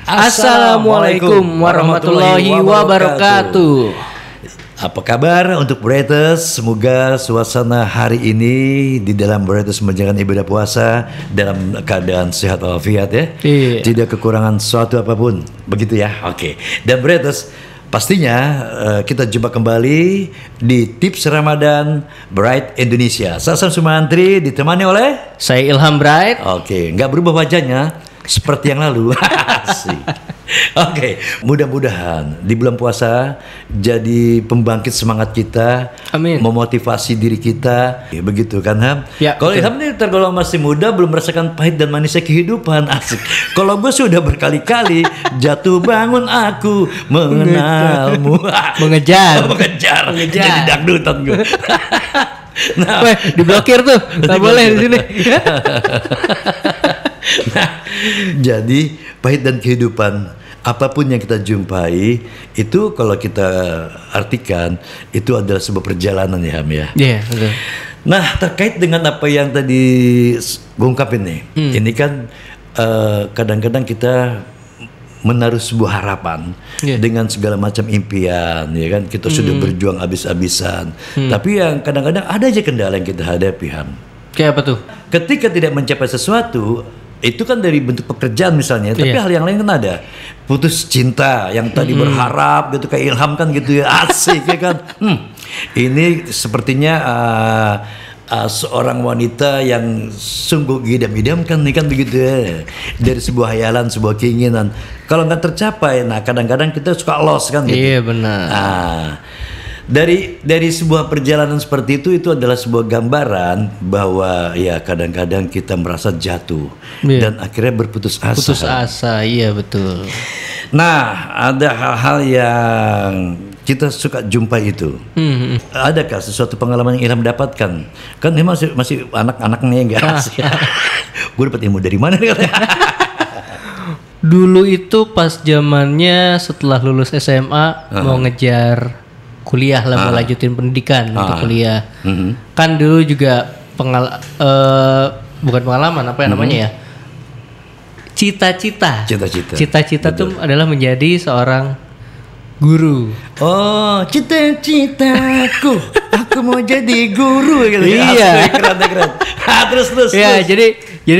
Assalamualaikum warahmatullahi wabarakatuh. Apa kabar untuk Bretters? Semoga suasana hari ini di dalam Bretters menjalankan ibadah puasa dalam keadaan sehat walafiat ya. Iya. Tidak kekurangan suatu apapun. Begitu ya. Oke. Dan Bretters, pastinya kita jumpa kembali di Tips Ramadan Bright Indonesia. Saya Sam Sumantri ditemani oleh Saya Ilham Bright. Oke, nggak berubah wajahnya seperti yang lalu. Asik. Oke, mudah-mudahan di bulan puasa jadi pembangkit semangat kita, Amin. memotivasi diri kita, ya, begitu kan Ham? Ya, kalau betul. Ilham ini tergolong masih muda, belum merasakan pahit dan manisnya kehidupan, asik. Kalau gue sudah berkali-kali jatuh bangun aku mengenalmu, Mengejar. mengejar, jadi dangdutan gue. Nah, Weh, diblokir tuh. Nggak boleh di sini. nah, jadi pahit dan kehidupan apapun yang kita jumpai itu kalau kita artikan itu adalah sebuah perjalanan ya Ham ya. Iya, betul. Nah, terkait dengan apa yang tadi gue ungkapin nih, ini kan kadang-kadang kita menaruh sebuah harapan dengan segala macam impian, ya kan, kita sudah berjuang habis-habisan, tapi yang kadang-kadang ada aja kendala yang kita hadapi Ham. Kayak apa tuh? Ketika tidak mencapai sesuatu, itu kan dari bentuk pekerjaan misalnya, tapi hal yang lain kan ada. Putus cinta yang tadi berharap gitu kayak Ilham kan gitu ya, asik ya kan. Ini sepertinya seorang wanita yang sungguh idam-idamkan nih kan begitu ya. Dari sebuah hayalan, sebuah keinginan. Kalau nggak tercapai, nah kadang-kadang kita suka lost kan gitu. Iya, benar. Nah, dari sebuah perjalanan seperti itu adalah sebuah gambaran bahwa ya kadang-kadang kita merasa jatuh dan akhirnya berputus asa. Putus asa, iya betul. Nah, ada hal-hal yang kita suka jumpai itu. Adakah sesuatu pengalaman yang Ilham dapatkan? Kan ini masih anak-anaknya enggak sih. Gue dapat ilmu dari mana nih katanya? Dulu itu pas zamannya setelah lulus SMA mau ngejar kuliah lah, mau lanjutin pendidikan untuk kuliah. Kan dulu juga bukan pengalaman, apa yang namanya ya? Cita-cita tuh adalah menjadi seorang guru. Oh, cita-citaku, aku mau jadi guru gitu. Iya. Keren. Terus. Ya, jadi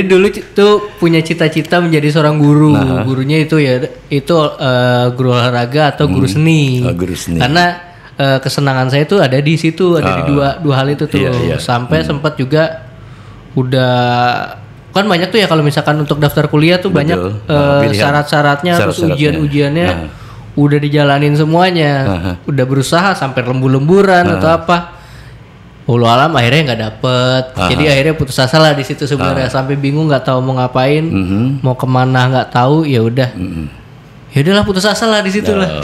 dulu tuh punya cita-cita menjadi seorang guru. Gurunya itu guru olahraga atau guru seni. Oh, guru seni. Karena kesenangan saya tuh ada di situ, ada di dua hal itu tuh. Iya. Sampai sempat juga udah kan banyak tuh ya kalau misalkan untuk daftar kuliah tuh banyak syarat-syaratnya, terus ujian-ujiannya udah dijalanin semuanya, udah berusaha sampai lembur-lemburan atau apa. Walau alam akhirnya nggak dapet, jadi akhirnya putus asa lah di situ sebenarnya, sampai bingung nggak tahu mau ngapain, mau kemana nggak tahu, ya udah, ya udahlah putus asa lah di situ lah.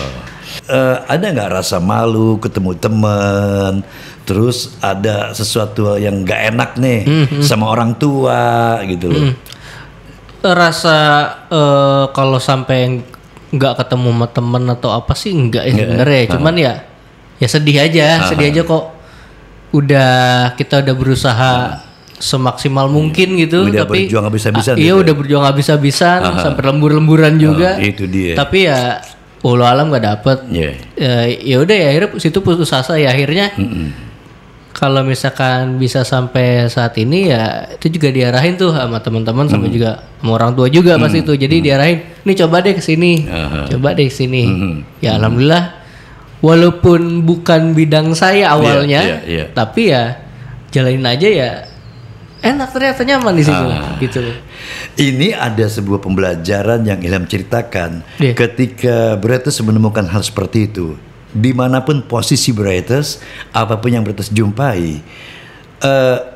Ada nggak rasa malu ketemu teman, terus ada sesuatu yang nggak enak nih sama orang tua gitu loh? Rasa kalau sampai nggak ketemu sama temen atau apa sih enggak ya sebenarnya, cuman ya sedih aja kok. Kita udah berusaha semaksimal mungkin gitu, udah tapi berjuang habis-habisan. Iya, udah berjuang habis-habisan sampai lembur-lemburan juga. Itu dia. Tapi ya walau alam nggak dapet. Ya udah ya akhirnya situ putus asa ya akhirnya. Kalau misalkan bisa sampai saat ini ya itu juga diarahin tuh sama teman-teman, sampai juga sama orang tua juga pasti itu. Jadi diarahin, nih coba deh kesini, coba deh kesini. Ya alhamdulillah, walaupun bukan bidang saya awalnya, tapi ya jalanin aja ya enak, ternyata nyaman di situ gitu. Ini ada sebuah pembelajaran yang Ilham ceritakan ketika Bretters menemukan hal seperti itu. Dimanapun posisi Bretters, apapun yang Bretters jumpai,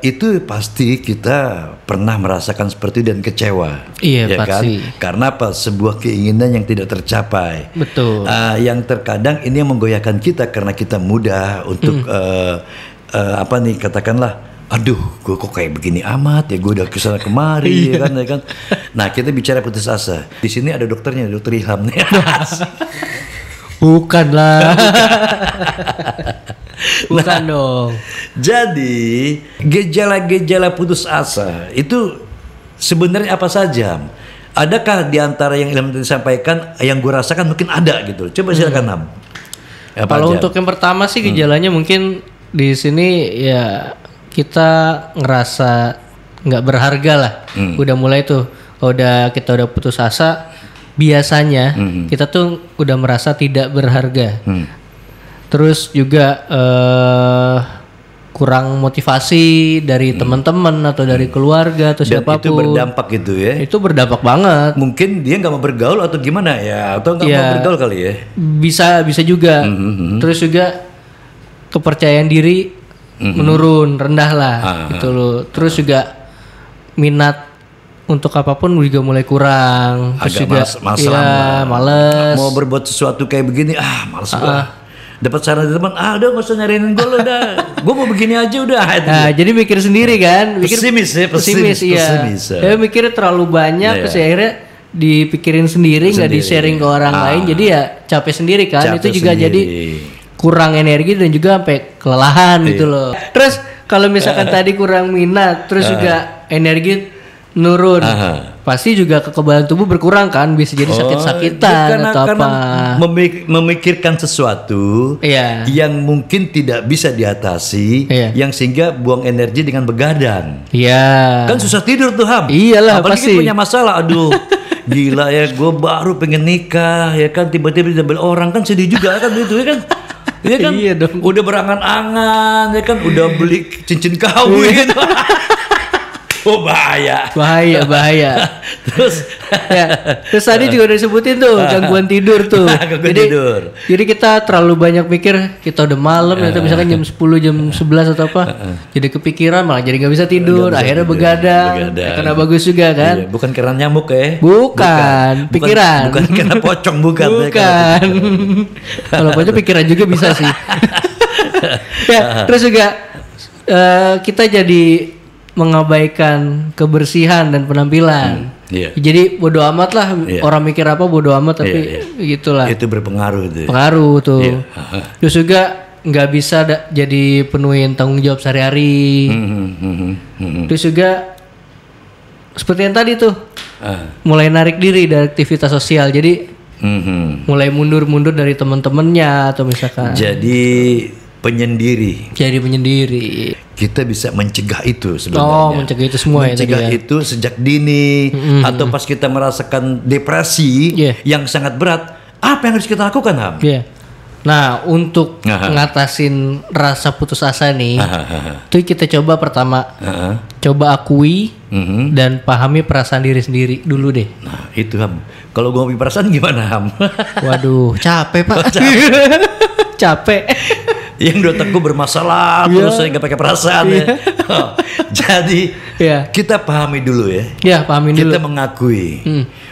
itu pasti kita pernah merasakan seperti itu dan kecewa. Iya, ya pasti. Kan? Karena apa? Sebuah keinginan yang tidak tercapai. Betul. Yang terkadang ini yang menggoyahkan kita karena kita mudah untuk katakanlah, aduh, gue kok kayak begini amat ya, gue udah kesana kemari ya kan. Nah, kita bicara putus asa. Di sini ada dokternya, dokter Ilham nih. Bukan lah. Bukan dong. Jadi gejala-gejala putus asa itu sebenarnya apa saja? adakah di antara yang Ilham tadi sampaikan yang gue rasakan mungkin ada gitu? Coba silakan Ham. Kalau untuk yang pertama sih gejalanya mungkin di sini ya kita ngerasa nggak berharga lah. Udah mulai tuh, kita udah putus asa, biasanya kita tuh udah merasa tidak berharga. Terus juga kurang motivasi dari teman-teman atau dari keluarga atau Dan siapapun. itu berdampak gitu ya? Itu berdampak banget. Mungkin dia nggak mau bergaul atau gimana ya? Atau nggak mau bergaul kali ya? Bisa juga. Terus juga kepercayaan diri menurun, rendah lah gitu loh. Terus juga minat untuk apapun juga mulai kurang. Terus Agak juga males. Mau berbuat sesuatu kayak begini, males gua. Dapat saran dari teman, udah nggak usah nyariin gue lo udah, gue mau begini aja udah. Nah, jadi mikir sendiri kan, pesimis iya. Ya mikirnya terlalu banyak, terus akhirnya dipikirin sendiri, nggak di sharing ke orang lain, jadi ya capek sendiri kan. Itu juga jadi kurang energi dan juga sampai kelelahan gitu loh. Terus kalau misalkan tadi kurang minat, terus juga energi nurun, pasti juga kekebalan tubuh berkurang kan, bisa jadi sakit-sakitan atau apa. Memikirkan sesuatu yang mungkin tidak bisa diatasi, yang sehingga buang energi dengan begadang. Kan susah tidur tuh Ham. Iyalah, apalagi punya masalah, aduh. Gila ya, gue baru pengen nikah ya kan, tiba-tiba diambil orang kan sedih juga kan itu ya kan. Iya kan, dong. Udah berangan-angan ya kan, udah beli cincin kawin. Oh bahaya. Terus tadi juga udah disebutin tuh gangguan tidur tuh. Jadi kita terlalu banyak mikir, kita udah malam atau misalkan jam 10, jam 11 atau apa. Jadi kepikiran malah jadi nggak bisa tidur, akhirnya begadang. Karena bagus juga kan. Iya, bukan karena nyamuk ya. Bukan, pikiran. Bukan karena pocong, bukan. Kalau pocong pikiran juga bisa sih. Terus juga kita jadi mengabaikan kebersihan dan penampilan. Jadi bodo amat lah, orang mikir apa bodo amat, tapi gitulah. Itu berpengaruh. Pengaruh tuh. Terus juga nggak bisa jadi penuhin tanggung jawab sehari-hari. Terus juga seperti yang tadi tuh, mulai narik diri dari aktivitas sosial. Jadi mulai mundur-mundur dari teman-temannya atau misalkan. Jadi penyendiri. Kita bisa mencegah itu sebenarnya. Mencegah itu semua mencegah itu sejak dini, atau pas kita merasakan depresi yang sangat berat, apa yang harus kita lakukan, Ham? Nah, untuk ngatasin rasa putus asa nih, itu kita coba pertama, coba akui dan pahami perasaan diri sendiri dulu deh. Nah, itu Ham. Kalau gue perasaan gimana, Ham? Waduh, capek Pak. Capek. Yang di otakku bermasalah terus saya nggak pakai perasaan ya. Jadi kita pahami dulu ya. Pahami dulu. Kita mengakui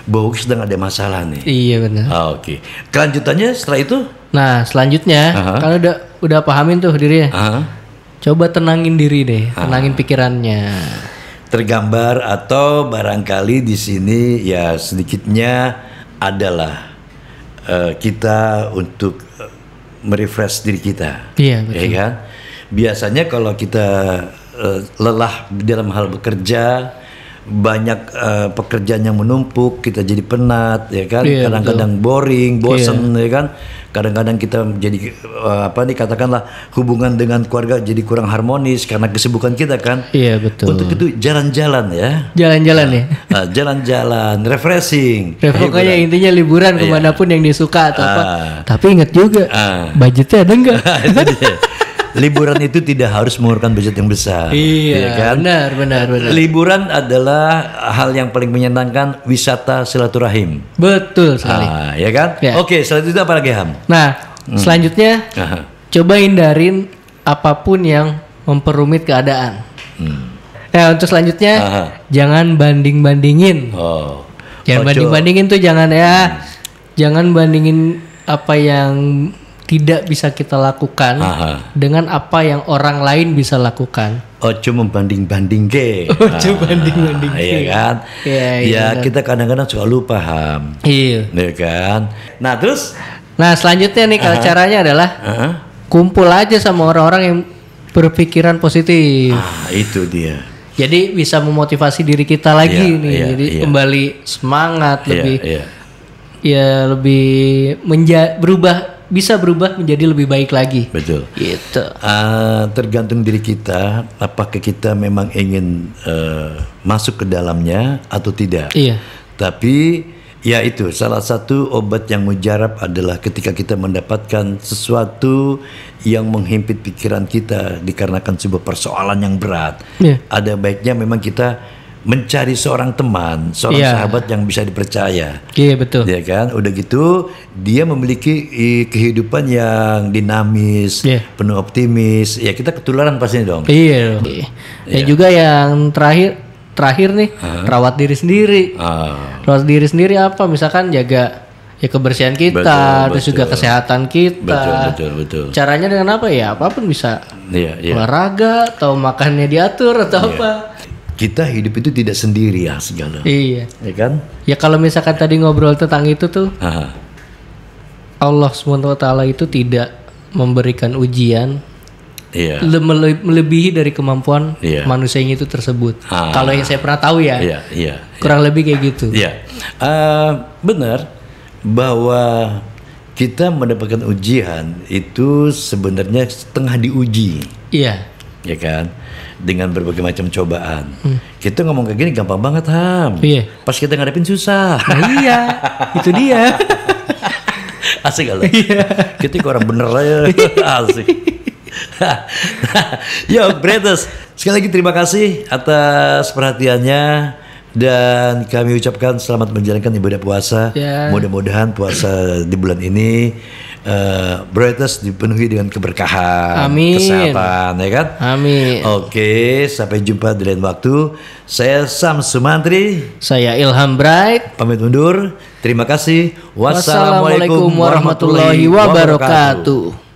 bahwa sedang ada masalah nih. Iya benar. Oke. Kelanjutannya setelah itu? Nah selanjutnya kalau udah pahamin tuh dirinya, coba tenangin diri deh, tenangin pikirannya. Tergambar atau barangkali di sini ya sedikitnya adalah kita untuk merefresh diri kita. Iya betul. Ya kan? Biasanya kalau kita lelah dalam hal bekerja, banyak pekerjaan yang menumpuk, kita jadi penat, ya kan? Kadang-kadang boring, bosen, ya kan? Kadang-kadang kita jadi katakanlah hubungan dengan keluarga jadi kurang harmonis karena kesibukan kita kan. Iya betul. Untuk itu jalan-jalan ya. Jalan-jalan ya. Jalan-jalan, refreshing. Pokoknya intinya liburan kemanapun yang disuka atau apa. Tapi ingat juga, budgetnya ada nggak? Liburan itu tidak harus mengeluarkan budget yang besar. Iya kan? Benar. Liburan adalah hal yang paling menyenangkan, wisata silaturahim. Betul sekali. Ya kan? Oke, selanjutnya itu apa lagi, Ham? Nah, selanjutnya coba hindarin apapun yang memperumit keadaan. Untuk selanjutnya jangan banding-bandingin. Jangan banding-bandingin tuh jangan jangan bandingin apa yang tidak bisa kita lakukan dengan apa yang orang lain bisa lakukan. Cuma banding-banding ke. Banding-banding ke. Iya kan? Iya, kita kadang-kadang suka lupa, Ham. Iya. Iya kan? Nah, terus? Nah, selanjutnya nih kalau caranya adalah kumpul aja sama orang-orang yang berpikiran positif. Itu dia. Jadi bisa memotivasi diri kita lagi nih. Jadi kembali semangat, lebih bisa berubah menjadi lebih baik lagi. Betul. Gitu. Tergantung diri kita, apakah kita memang ingin masuk ke dalamnya atau tidak. Iya. Tapi ya itu salah satu obat yang mujarab adalah ketika kita mendapatkan sesuatu yang menghimpit pikiran kita dikarenakan sebuah persoalan yang berat. Ada baiknya memang kita mencari seorang teman, seorang sahabat yang bisa dipercaya. Iya betul. Ya kan, udah gitu dia memiliki kehidupan yang dinamis, penuh optimis. Ya kita ketularan pasti dong. Iya. Dan juga yang terakhir nih, rawat diri sendiri. Rawat diri sendiri apa? Misalkan jaga kebersihan kita, terus juga kesehatan kita. Betul. Caranya dengan apa ya? Apapun bisa. Olahraga atau makannya diatur atau apa. Kita hidup itu tidak sendiri ya segala. Iya. Ya kan? Ya kalau misalkan tadi ngobrol tentang itu tuh, Allah SWT itu tidak memberikan ujian melebihi dari kemampuan manusianya itu tersebut. Kalau yang saya pernah tahu ya, kurang lebih kayak gitu. Benar bahwa kita mendapatkan ujian itu sebenarnya setengah diuji. Iya. Ya kan? Dengan berbagai macam cobaan. Kita ngomong kayak gini gampang banget, Ham. Pas kita ngadepin susah. Nah iya, itu dia. Asik gak lo? Kita orang bener aja. Asik. Yo, Bretes, sekali lagi terima kasih atas perhatiannya dan kami ucapkan selamat menjalankan ibadah puasa. Mudah-mudahan puasa di bulan ini Bretes dipenuhi dengan keberkahan, kesehatan, ya kan? Amin. Oke, sampai jumpa di lain waktu. Saya Sam Sumantri. Saya Ilham Bright. Pamit undur. Terima kasih. Wassalamualaikum warahmatullahi wabarakatuh.